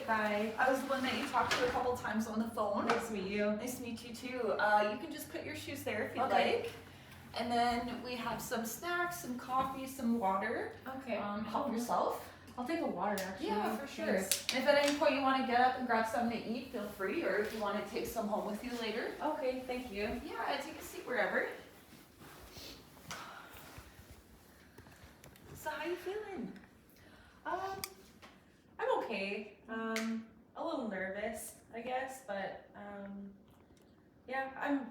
Hi. I was the one that you talked to a couple times on the phone. Nice to meet you. Nice to meet you too. You can just put your shoes there if you'd Okay. like. And then we have some snacks, some coffee, some water. Okay. Help yourself. I'll take a water actually. Yeah, for sure. Thanks. And if at any point you want to get up and grab something to eat, feel free. Or if you want to take some home with you later. Okay, thank you. Yeah, take a seat wherever. So how you feeling? I'm okay. A little nervous, I guess, but yeah, I'm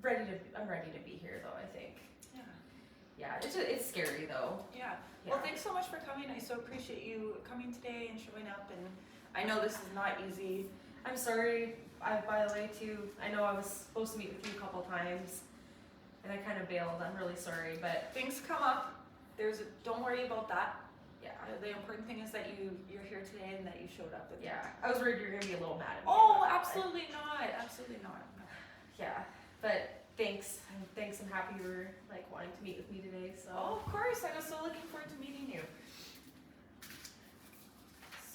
ready to be here though, I think. Yeah. Yeah, it's scary though. Yeah. Yeah. Well, thanks so much for coming. I so appreciate you coming today and showing up. And I know this is not easy. I'm sorry, by the way too, I know I was supposed to meet with you a couple times and I kind of bailed. I'm really sorry, but Things come up. Don't worry about that. yeah. The important thing is that you're here today and that you showed up. With Yeah, I was worried you were gonna be a little mad at me. Oh, about it, but- absolutely not. Absolutely not. Yeah, but thanks. I'm happy you were like wanting to meet with me today. So. Oh, of course. I was so looking forward to meeting you.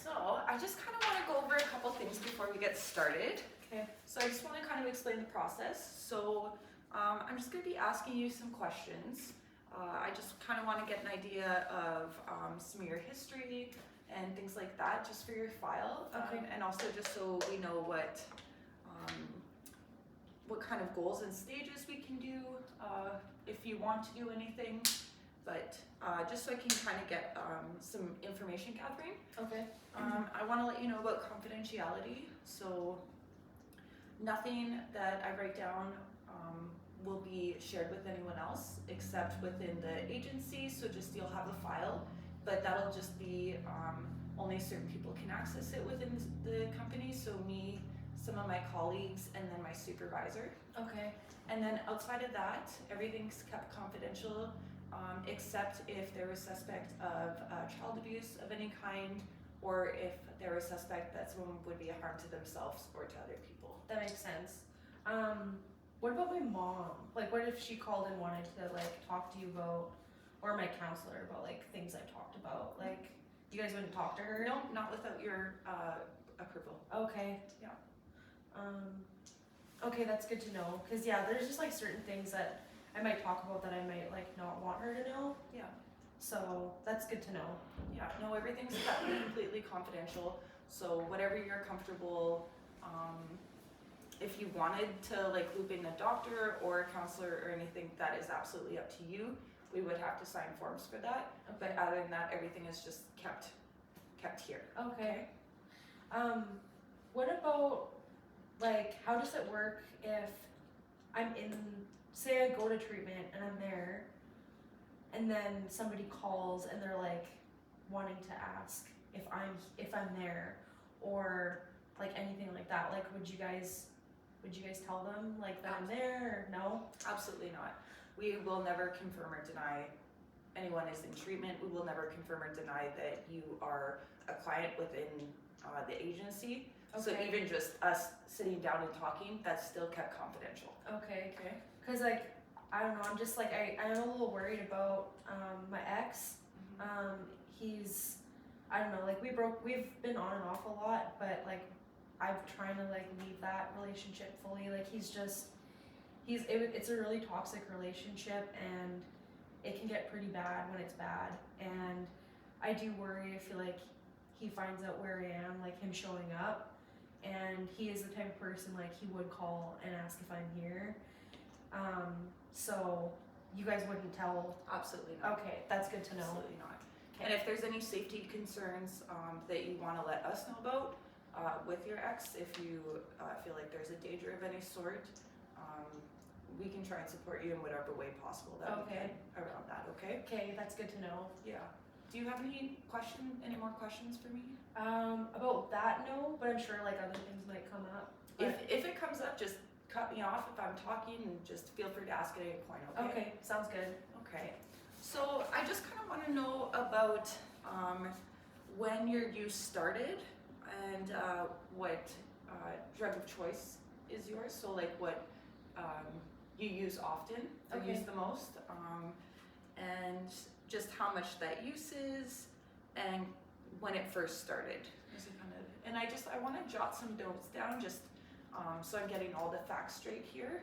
So I just kind of want to go over a couple things before we get started. Okay. So I just want to kind of explain the process. So I'm just going to be asking you some questions. I just kind of want to get an idea of some of your history and things like that, just for your file. Okay. And also just so we know what kind of goals and stages we can do if you want to do anything. But just so I can kind of get some information gathering. Okay. I want to let you know about confidentiality. So nothing that I write down will be shared with anyone else except within the agency. So just you'll have the file, but that'll just be only certain people can access it within the company. So me, some of my colleagues, and then my supervisor. Okay. And then outside of that, everything's kept confidential, except if there was suspect of child abuse of any kind, or if there was suspect that someone would be a harm to themselves or to other people. That makes sense. What about my mom? Like, what if she called and wanted to like talk to you about, or my counselor about like things I talked about? Like, you guys wouldn't talk to her? No, not without your approval. Okay. Yeah. Okay, that's good to know. Cause yeah, there's just like certain things that I might talk about that I might like not want her to know. Yeah. So that's good to know. Yeah, no, everything's kept completely confidential. So whatever you're comfortable, if you wanted to like loop in a doctor or a counselor or anything, that is absolutely up to you. We would have to sign forms for that. But other than that, everything is just kept here. Okay. What about like how does it work if I'm in, say I go to treatment and I'm there and then somebody calls and they're like wanting to ask if I'm there or like anything like that, like would you guys tell them like that I'm there or no? Absolutely not. We will never confirm or deny anyone is in treatment. We will never confirm or deny that you are a client within the agency. So Okay. even just us sitting down and talking, that's still kept confidential. Okay. Okay. Cause like, I don't know, I'm just like, I'm a little worried about my ex. He's, I don't know, like we've been on and off a lot, but like I'm trying to like leave that relationship fully. Like it's a really toxic relationship and it can get pretty bad when it's bad. And I do worry, I feel like he finds out where I am, like him showing up. And he is the type of person like he would call and ask if I'm here. So you guys wouldn't tell? Absolutely not. Okay, that's good to know. Absolutely not. Okay. And if there's any safety concerns that you want to let us know about with your ex, if you feel like there's a danger of any sort, we can try and support you in whatever way possible that we Okay. can around that. Okay. Okay, that's good to know. Yeah. Do you have any more questions for me? About that, no, but I'm sure like other things might come up. But- If it comes up, just cut me off if I'm talking, and just feel free to ask at any point. Okay. Okay, sounds good. Okay. So I just kind of want to know about when your use started and what drug of choice is yours. So like what you use often, or Okay. use the most, and just how much that use is, and when it first started. Is it kind of, and I want to jot some notes down just so I'm getting all the facts straight here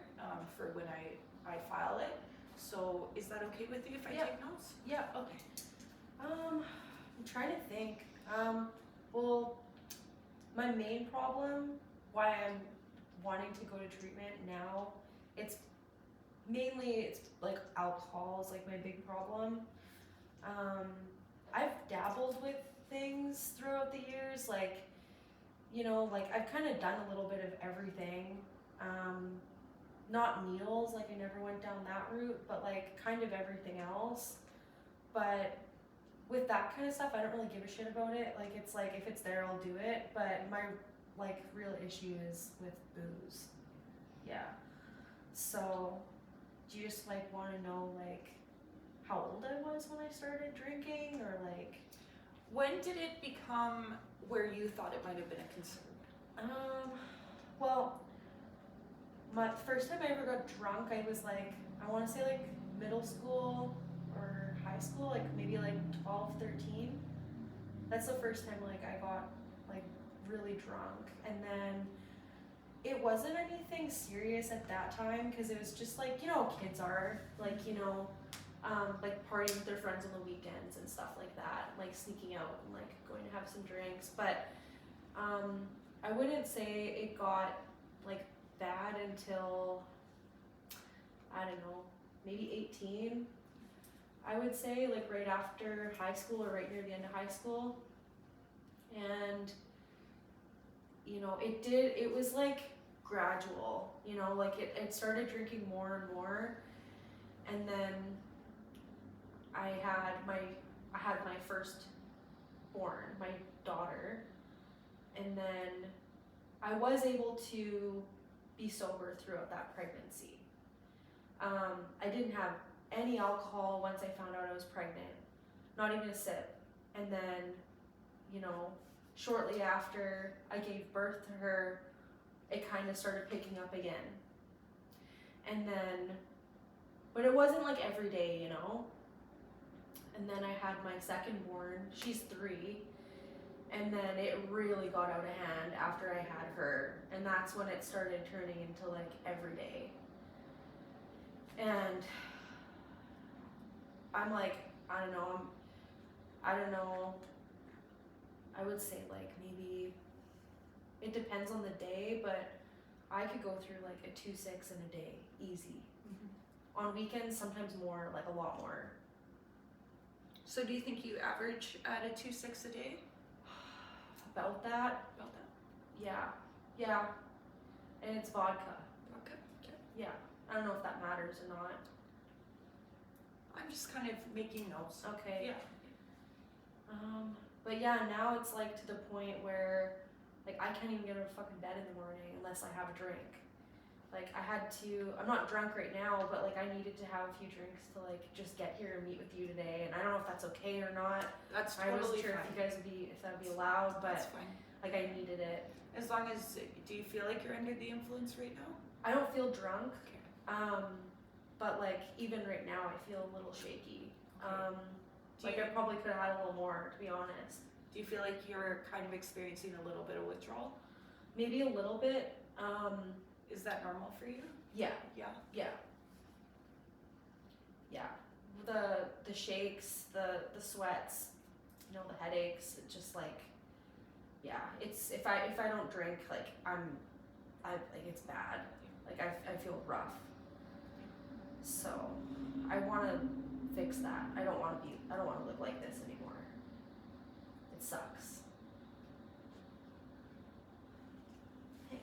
for when I file it. So is that okay with you if I Yeah. take notes? Yeah. Okay. I'm trying to think. Well, my main problem, why I'm wanting to go to treatment now, it's like alcohol is like my big problem. I've dabbled with things throughout the years, like, you know, like I've kind of done a little bit of everything. Not meals, like I never went down that route, but like kind of everything else. But with that kind of stuff, I don't really give a shit about it. Like it's like if it's there, I'll do it. But my like real issue is with booze. Yeah. So, do you just like want to know like how old I was when I started drinking, or like? When did it become where you thought it might have been a concern? Well, my first time I ever got drunk, I was like, I want to say like middle school or high school, like maybe like 12, 13. That's the first time like I got like really drunk, and then it wasn't anything serious at that time because it was just like, you know, kids are like, you know, like partying with their friends on the weekends and stuff like that, like sneaking out and like going to have some drinks. But I wouldn't say it got like bad until, I don't know, maybe 18. I would say like right after high school or right near the end of high school. And you know, it was like gradual, you know, like it started drinking more and more. And then I had my first born, my daughter. And then I was able to be sober throughout that pregnancy. I didn't have any alcohol once I found out I was pregnant, not even a sip. And then, you know, shortly after I gave birth to her, it kind of started picking up again. And then, but it wasn't like every day, you know. And then I had my second born, she's 3. And then it really got out of hand after I had her. And that's when it started turning into like every day. And I'm like, I don't know, I would say like maybe, it depends on the day, but I could go through like a 2-6 in a day, easy. Mm-hmm. On weekends, sometimes more, like a lot more. So do you think you average at a 2-6 a day? About that. Yeah. And it's vodka. Okay. Yeah. I don't know if that matters or not. I'm just kind of making notes. Okay. Yeah. But yeah, now it's like to the point where like I can't even get out of fucking bed in the morning unless I have a drink. Like I'm not drunk right now, but like I needed to have a few drinks to like just get here and meet with you today. And I don't know if that's okay or not. That's I wasn't totally sure fine. if you guys if that would be allowed, but That's fine. like I needed it. As long as, do you feel like you're under the influence right now? I don't feel drunk. Okay. But like even right now I feel a little shaky. Okay. Like I probably could have had a little more, to be honest. Do you feel like you're kind of experiencing a little bit of withdrawal? Maybe a little bit. Is that normal for you? Yeah. Yeah. The shakes, the sweats, you know, the headaches. It's just like, yeah. It's if I don't drink, like like it's bad. Like I feel rough. So I want to fix that. I don't want to live like this anymore. It sucks. Hey,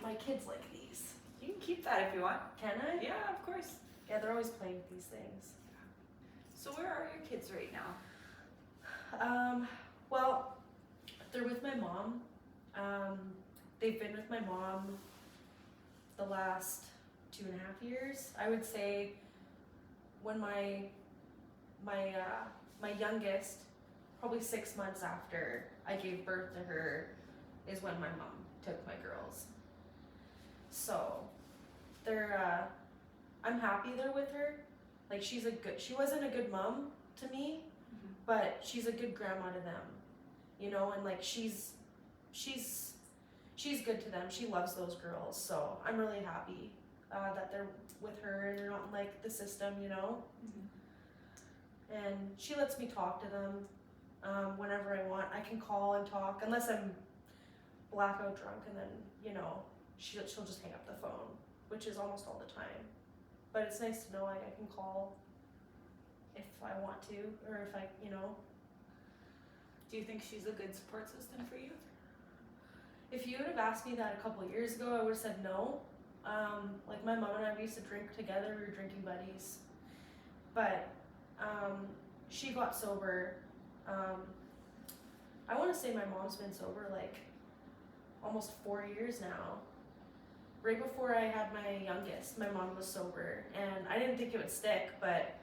my kids like these. You can keep that if you want. Can I? Yeah, of course. Yeah, they're always playing with these things. So where are your kids right now? Well, they're with my mom. They've been with my mom the last 2.5 years. I would say when my youngest, probably 6 months after I gave birth to her, is when my mom took my girls. So they're I'm happy they're with her. Like she wasn't a good mom to me, but she's a good grandma to them. you know, and like she's good to them. She loves those girls, so I'm really happy that they're with her and they're not in like the system, you know. And she lets me talk to them whenever I want. I can call and talk unless I'm blackout drunk, and then you know she'll just hang up the phone, which is almost all the time. But it's nice to know like I can call if I want to, or if I, you know. Do you think she's a good support system for you? If you would have asked me that a couple years ago, I would have said no. Like my mom and I, we used to drink together. We were drinking buddies, but she got sober. I want to say my mom's been sober like almost 4 years now. Right before I had my youngest, my mom was sober, and I didn't think it would stick, but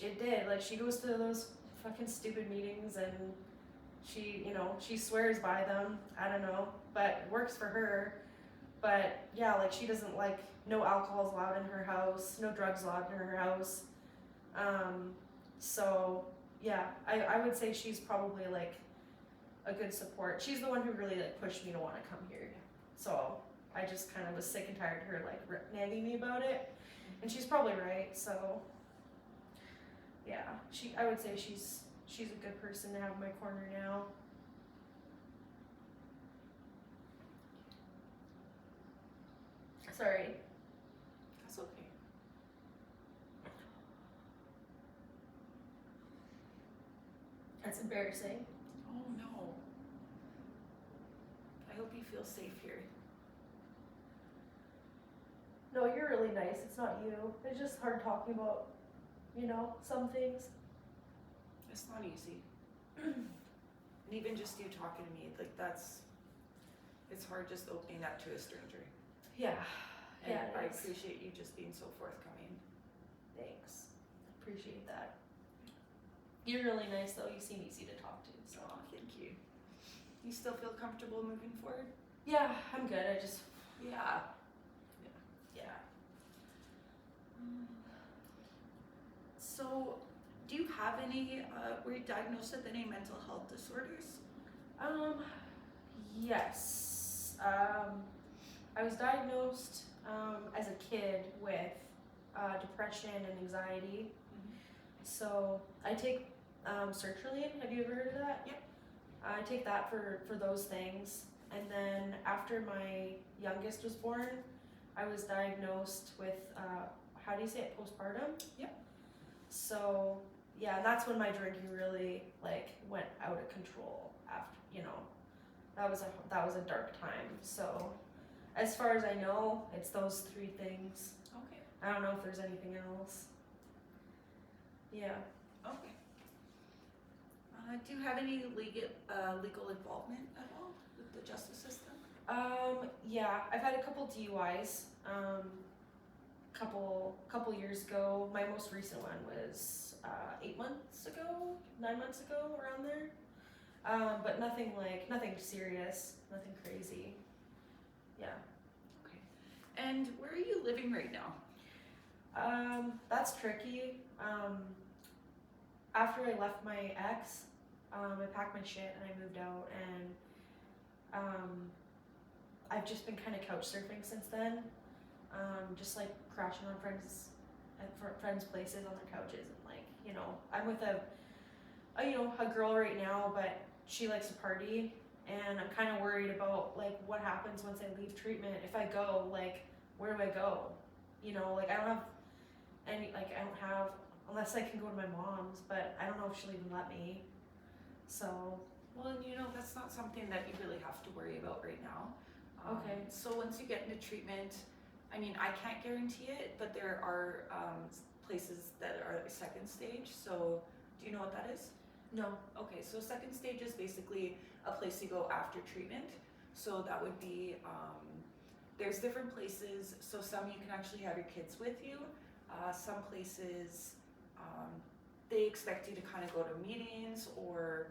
it did. Like she goes to those fucking stupid meetings, and she, you know, she swears by them. I don't know, but it works for her. But yeah, like she doesn't like, no alcohol's allowed in her house, no drugs allowed in her house. So yeah, I would say she's probably like a good support. She's the one who really like pushed me to want to come here. So I just kind of was sick and tired of her like nagging me about it, and she's probably right. So yeah, I would say she's a good person to have in my corner now. Sorry. That's okay. That's embarrassing. Oh no. I hope you feel safe here. No, you're really nice. It's not you. It's just hard talking about, you know, some things. It's not easy. And even just you talking to me, like it's hard just opening that to a stranger. Yeah. And Yeah, I it is. appreciate you just being so forthcoming. Thanks. Appreciate that. You're really nice though. You seem easy to talk to. So Oh, thank you. You still feel comfortable moving forward? yeah, I'm good. I just Yeah. yeah. So, do you have any, were you diagnosed with any mental health disorders? Yes. I was diagnosed as a kid with depression and anxiety. So I take sertraline. Have you ever heard of that? Yep. I take that for those things. And then after my youngest was born, I was diagnosed with how do you say it? Postpartum. Yep. So yeah, that's when my drinking really like went out of control. After, you know, that was a dark time. So as far as I know, it's those three things. Okay. I don't know if there's anything else. Yeah. Okay. Do you have any legal involvement at all with the justice system? Yeah, I've had a couple DUIs. Couple years ago. My most recent one was 9 months ago, around there. But nothing serious, nothing crazy. Yeah. Okay. And where are you living right now? That's tricky. After I left my ex, I packed my shit and I moved out, and I've just been kind of couch surfing since then. Just like crashing on friends' places on their couches, and like, you know, I'm with a girl right now, but she likes to party, and I'm kind of worried about like what happens once I leave treatment. If I go, like, where do I go? You know, like I don't have unless I can go to my mom's, but I don't know if she'll even let me. So Well, and you know, that's not something that you really have to worry about right now. Okay. So once you get into treatment, I mean, I can't guarantee it, but there are places that are second stage. So do you know what that is? no. Okay, so second stage is basically a place you go after treatment. So that would be, there's different places. So some you can actually have your kids with you. Some places, they expect you to kind of go to meetings or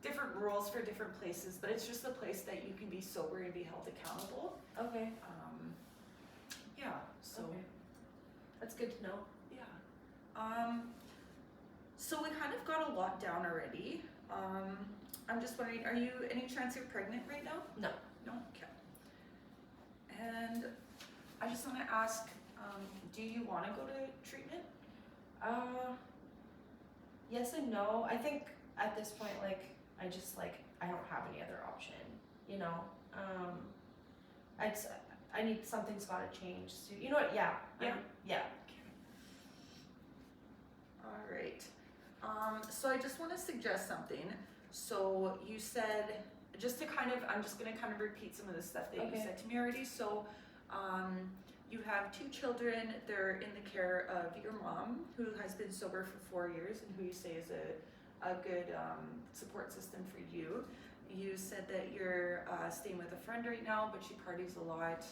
different rules for different places, but it's just a place that you can be sober and be held accountable. Okay. Yeah, so. Okay. That's good to know. Yeah. So we kind of got a lot down already. I'm just wondering, are you any chance you're pregnant right now? No. No? Okay. And I just want to ask, do you want to go to treatment? Yes and no. I think at this point, like, I just like I don't have any other option. You know. I need something's got to change. So, you know what? Yeah. Yeah? Yeah. All right. So I just want to suggest something. So you said, I'm just going to kind of repeat some of the stuff that you said to me already. So you have 2 children. They're in the care of your mom, who has been sober for 4 years and who you say is a good support system for you. You said that you're staying with a friend right now, but she parties a lot.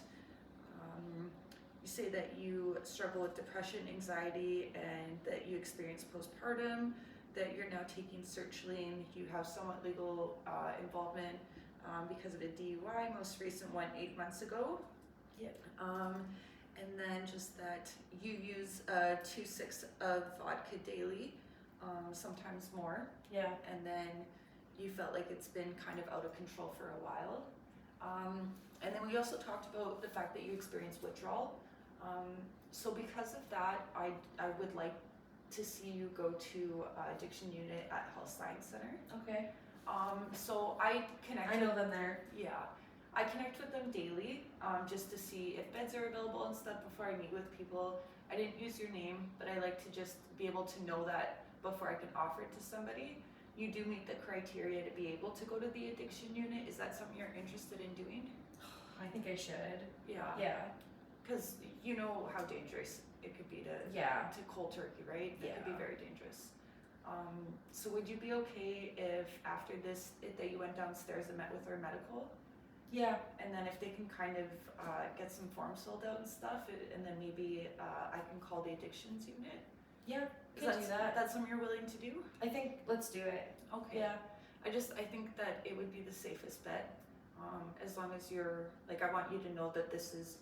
You say that you struggle with depression, anxiety, and that you experience postpartum, that you're now taking sertraline, you have somewhat legal involvement because of a DUI, most recent one 8 months ago. Yep. And then just that you use 2/6 of vodka daily, sometimes more. Yeah. And then you felt like it's been kind of out of control for a while. And then we also talked about the fact that you experience withdrawal. So because of that, I would like to see you go to addiction unit at Health Science Center. Okay. So I connect. I know them there. Yeah, I connect with them daily, just to see if beds are available and stuff before I meet with people. I didn't use your name, but I like to just be able to know that before I can offer it to somebody. You do meet the criteria to be able to go to the addiction unit. Is that something you're interested in doing? I think I should. Yeah. Yeah. Because you know how dangerous it could be to cold turkey, right? It could be Yeah. very dangerous. So would you be okay if after this, that you went downstairs and met with our medical? Yeah. And then if they can kind of get some forms filled out and stuff, and then maybe I can call the addictions unit? Yeah. Is Could do that. That's something you're willing to do? I think let's do it. Okay. Yeah. I think that it would be the safest bet, as long as you're, like, I want you to know that this is,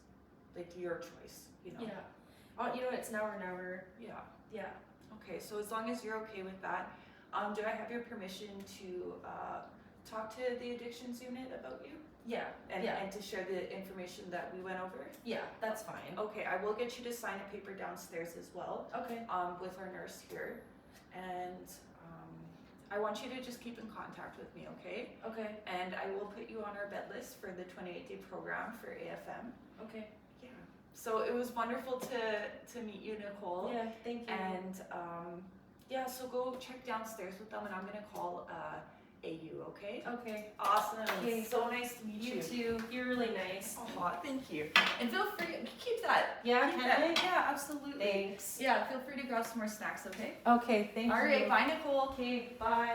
like, your choice, you know? Yeah. Oh, you know, it's now or never. Yeah. Yeah. Okay, so as long as you're okay with that, do I have your permission to talk to the addictions unit about you? Yeah. And to share the information that we went over? Yeah, that's fine. Okay, I will get you to sign a paper downstairs as well, Okay. with our nurse here. And I want you to just keep in contact with me, okay? Okay. And I will put you on our bed list for the 28-day program for AFM. Okay. Yeah. So it was wonderful to meet you, Nicole. Yeah, thank you. And yeah, so go check downstairs with them, and I'm gonna call AU, okay? Okay. Awesome. Okay. So nice to meet you. You too. You're really nice. Aw, thank you. And feel free, keep that. Yeah, Keep can that. I? Yeah, absolutely. Thanks. Yeah, feel free to grab some more snacks, okay? Okay, thank you. All right, bye, Nicole. Okay, bye.